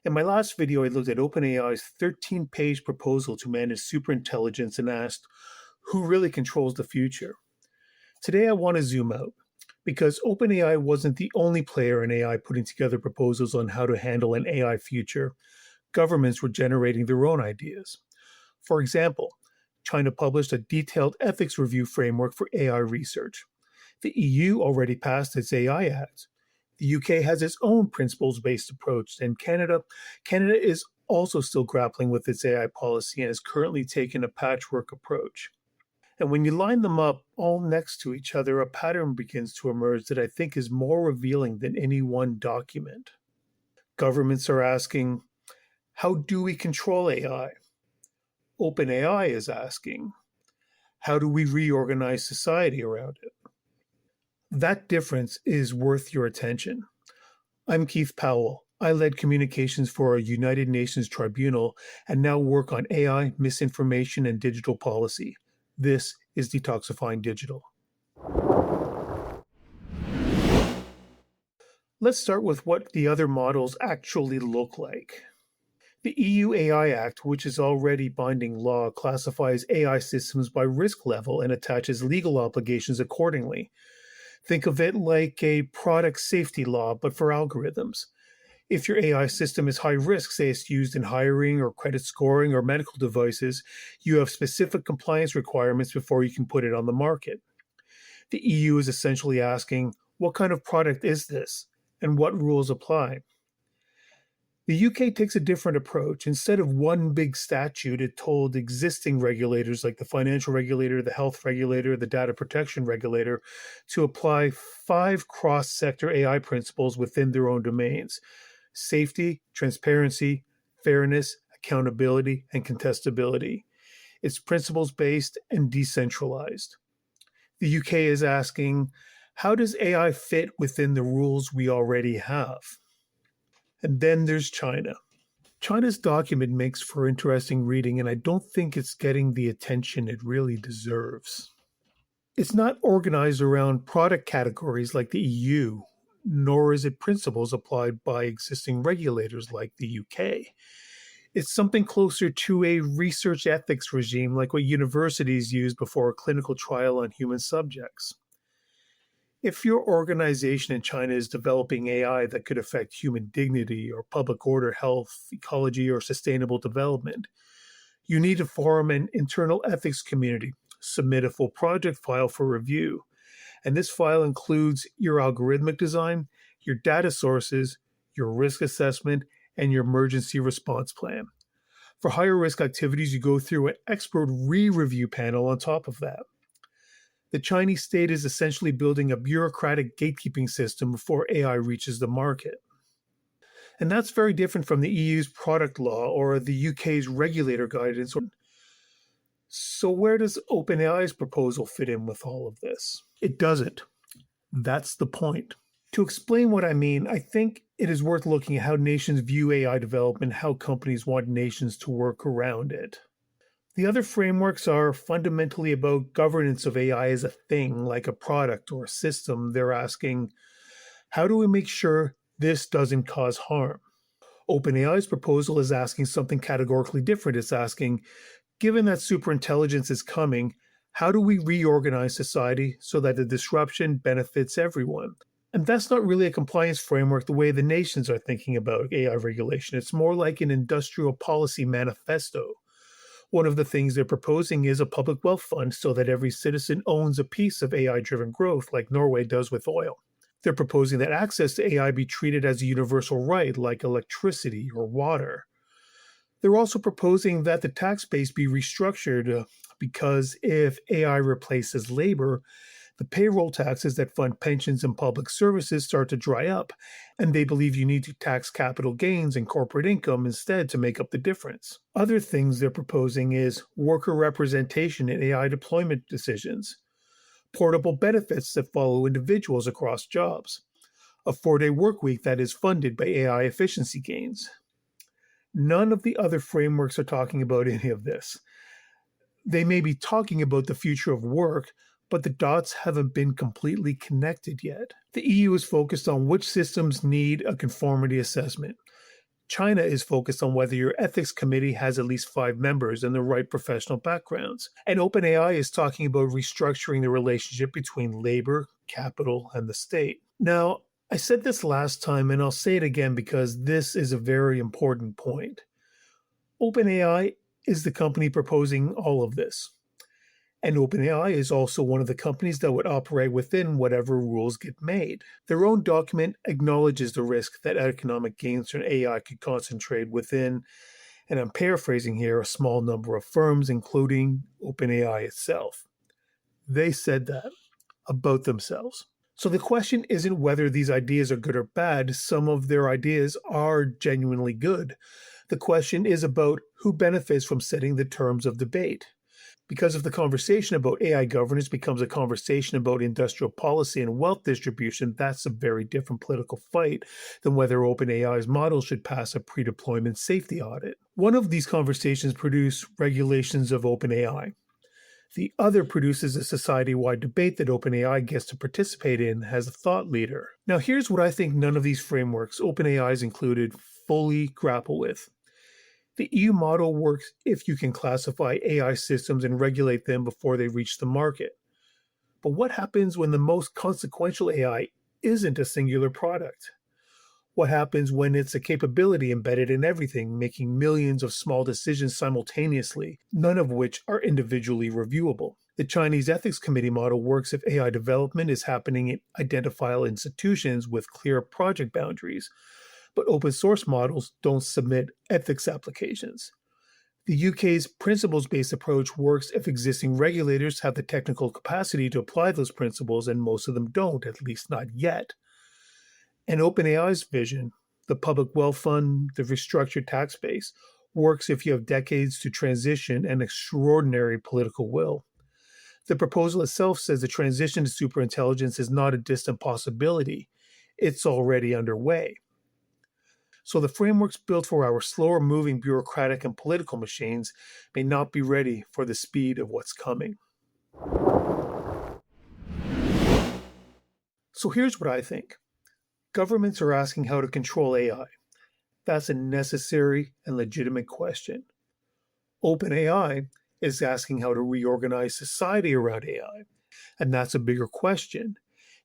In my last video, I looked at OpenAI's 13-page proposal to manage superintelligence and asked, who really controls the future? Today, I want to zoom out because OpenAI wasn't the only player in AI putting together proposals on how to handle an AI future. Governments were generating their own ideas. For example, China published a detailed ethics review framework for AI research. The EU already passed its AI Act. The UK has its own principles-based approach, and Canada is also still grappling with its AI policy and has currently taken a patchwork approach. And when you line them up all next to each other, a pattern begins to emerge that I think is more revealing than any one document. Governments are asking, how do we control AI? OpenAI is asking, how do we reorganize society around it? That difference is worth your attention. I'm Keith Powell. I led communications for a United Nations tribunal and now work on AI, misinformation, and digital policy. This is Detoxifying Digital. Let's start with what the other models actually look like. The EU AI Act, which is already binding law, classifies AI systems by risk level and attaches legal obligations accordingly. Think of it like a product safety law, but for algorithms. If your AI system is high risk, say it's used in hiring or credit scoring or medical devices, you have specific compliance requirements before you can put it on the market. The EU is essentially asking, what kind of product is this, and what rules apply? The UK takes a different approach. Instead of one big statute, it told existing regulators like the financial regulator, the health regulator, the data protection regulator to apply 5 cross-sector AI principles within their own domains: safety, transparency, fairness, accountability, and contestability. It's principles-based and decentralized. The UK is asking, how does AI fit within the rules we already have? And then there's China. China's document makes for interesting reading, and I don't think it's getting the attention it really deserves. It's not organized around product categories like the EU, nor is it principles applied by existing regulators like the UK. It's something closer to a research ethics regime like what universities use before a clinical trial on human subjects. If your organization in China is developing AI that could affect human dignity or public order, health, ecology, or sustainable development, you need to form an internal ethics community, submit a full project file for review. And this file includes your algorithmic design, your data sources, your risk assessment, and your emergency response plan. For higher risk activities, you go through an expert re-review panel on top of that. The Chinese state is essentially building a bureaucratic gatekeeping system before AI reaches the market. And that's very different from the EU's product law or the UK's regulator guidance. So where does OpenAI's proposal fit in with all of this? It doesn't. That's the point. To explain what I mean, I think it is worth looking at how nations view AI development, how companies want nations to work around it. The other frameworks are fundamentally about governance of AI as a thing, like a product or a system. They're asking, how do we make sure this doesn't cause harm? OpenAI's proposal is asking something categorically different. It's asking, given that superintelligence is coming, how do we reorganize society so that the disruption benefits everyone? And that's not really a compliance framework the way the nations are thinking about AI regulation. It's more like an industrial policy manifesto. One of the things they're proposing is a public wealth fund so that every citizen owns a piece of AI-driven growth like Norway does with oil. They're proposing that access to AI be treated as a universal right like electricity or water. They're also proposing that the tax base be restructured because if AI replaces labor, the payroll taxes that fund pensions and public services start to dry up, and they believe you need to tax capital gains and corporate income instead to make up the difference. Other things they're proposing is worker representation in AI deployment decisions, portable benefits that follow individuals across jobs, a 4-day work week that is funded by AI efficiency gains. None of the other frameworks are talking about any of this. They may be talking about the future of work, but the dots haven't been completely connected yet. The EU is focused on which systems need a conformity assessment. China is focused on whether your ethics committee has at least 5 members and the right professional backgrounds. And OpenAI is talking about restructuring the relationship between labor, capital, and the state. Now, I said this last time, and I'll say it again because this is a very important point. OpenAI is the company proposing all of this. And OpenAI is also one of the companies that would operate within whatever rules get made. Their own document acknowledges the risk that economic gains from AI could concentrate within, and I'm paraphrasing here, a small number of firms, including OpenAI itself. They said that about themselves. So the question isn't whether these ideas are good or bad. Some of their ideas are genuinely good. The question is about who benefits from setting the terms of debate. Because if the conversation about AI governance becomes a conversation about industrial policy and wealth distribution, that's a very different political fight than whether OpenAI's model should pass a pre-deployment safety audit. One of these conversations produces regulations of OpenAI. The other produces a society-wide debate that OpenAI gets to participate in as a thought leader. Now, here's what I think none of these frameworks, OpenAI's included, fully grapple with. The EU model works if you can classify AI systems and regulate them before they reach the market. But what happens when the most consequential AI isn't a singular product? What happens when it's a capability embedded in everything, making millions of small decisions simultaneously, none of which are individually reviewable? The Chinese Ethics Committee model works if AI development is happening in identifiable institutions with clear project boundaries, but open source models don't submit ethics applications. The UK's principles-based approach works if existing regulators have the technical capacity to apply those principles, and most of them don't, at least not yet. And OpenAI's vision, the public wealth fund, the restructured tax base, works if you have decades to transition and extraordinary political will. The proposal itself says the transition to superintelligence is not a distant possibility. It's already underway. So the frameworks built for our slower moving bureaucratic and political machines may not be ready for the speed of what's coming. So here's what I think. Governments are asking how to control AI. That's a necessary and legitimate question. OpenAI is asking how to reorganize society around AI, and that's a bigger question.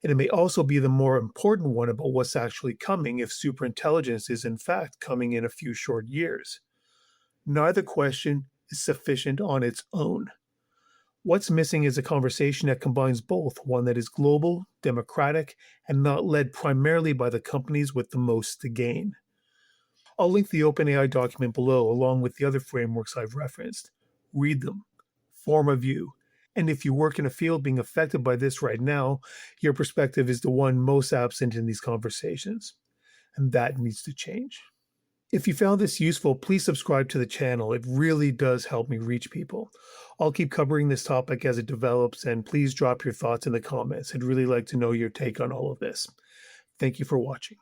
And it may also be the more important one about what's actually coming if superintelligence is in fact coming in a few short years. Neither question is sufficient on its own. What's missing is a conversation that combines both, one that is global, democratic, and not led primarily by the companies with the most to gain. I'll link the OpenAI document below along with the other frameworks I've referenced. Read them, form a view, and if you work in a field being affected by this right now, your perspective is the one most absent in these conversations, and that needs to change. If you found this useful, please subscribe to the channel. It really does help me reach people. I'll keep covering this topic as it develops, and please drop your thoughts in the comments. I'd really like to know your take on all of this. Thank you for watching.